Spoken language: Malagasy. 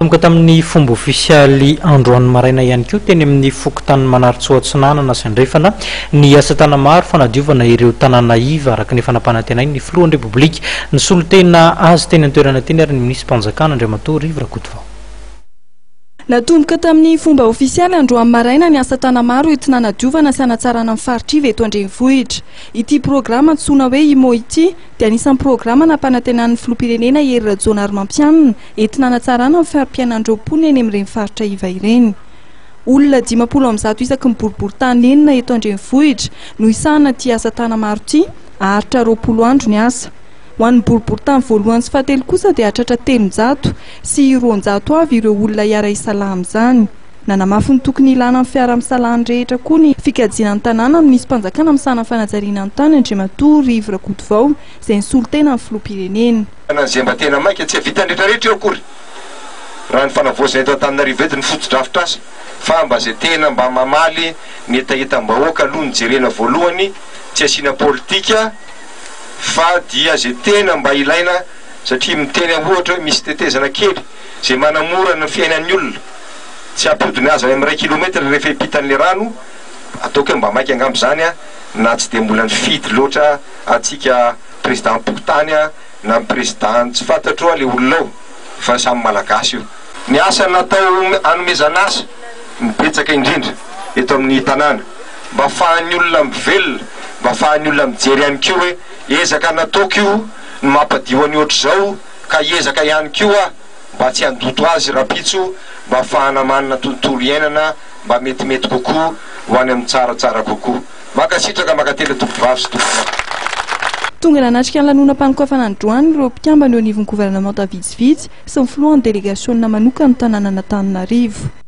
Tomboka tamin'ny fomba ofisialy Androany maraina ihany koa teny amin'ny fokontany Manarotsoatsinanana sy Andrefana ny asa tana maro fanadiovana ireo tanàna iva araka ny fanampanantenainy ny filohan'ny Repoblika ny solotena azy teny an-toerana teny ary ny minisitry mpanjakana Andriamatoa Rivo Rakotovao. Natomboka tamin'ny fomba ofisialy Androany maraina ny asa tana maro entina hanadiovana sy hanatsarana ny faritriva eto Andrenivohitra. Ity programa antsoina hoe IMO ity dia anisan'ny programa nampanantenan'ny filoham-pirenena Hery Rajaonaromampianina entina hanatsarana ny farim-piainan'ireo mponina eny amin'ireny faritra iva ireny. Olona 500 isaky ny boriboritany enina eto Andrenivohitra no isahana ity asa tana maro ity, aharitra 20 andro ny asa. Ho an'ny boriboritany voalohany sy fahatelo kosa dia hatratra 300 sy 200 avy ireo olona iara isalaha amin'izany. Nanamafy ny tokony ilana amin'ny fiara-misalahany rehetra koa ny fikajiana ny tanàna ny minisitry mpanjakana misahana fanajariana ny tany Andriamatoa Rivo Rakotovao izay nisolo tena amin'ny filoham-pirenena. Izay mba tena maika tsy vita rehetrarehetra eo akory. Raha ny fanavoazana eto Antananarivo eto ny foto-drafitra azy fa mba izay tena mba mamaly ny etaetam-bahoaka aloha ny jerena voalohany tsy asiana politika fa dia zay tena mba ilaina satria miteny ohatra hoe misy tetezana kely zay manamora ny fiainan'ny olona tsy ampodiny azy amin'ny 1 kilometra rehefa hipitan'le rano ataoko hoe mba maika angambo zany na tsy dia mbola ny fidy loatra atsika président mpokotany na président tsy fantatro le olona ao fa samy malagasy io ny asa natao anomezana asa mibetsaka indrindra eto amin'ny tanàna mba afahan'ny olona mivelona mba afahan'ny olona mijery ihany koa hoe ezaka nataoko io ny mampadio any ohatr'izao ka ezaka ihany koa mba tsy handoto azy rapitso mba afahana manana tontolo iainana mba metimety kokoa ho any amin'ny tsaratsara kokoa makasitraka makately tompom-bavy sy tompona. Tonga nanatrika ny lanonam-panokafana Androany ireo mpikambana eo anivon'ny gouvernement vitsivitsy sy ny filohan'ny délégation manokana ny tanàna Antananarivo.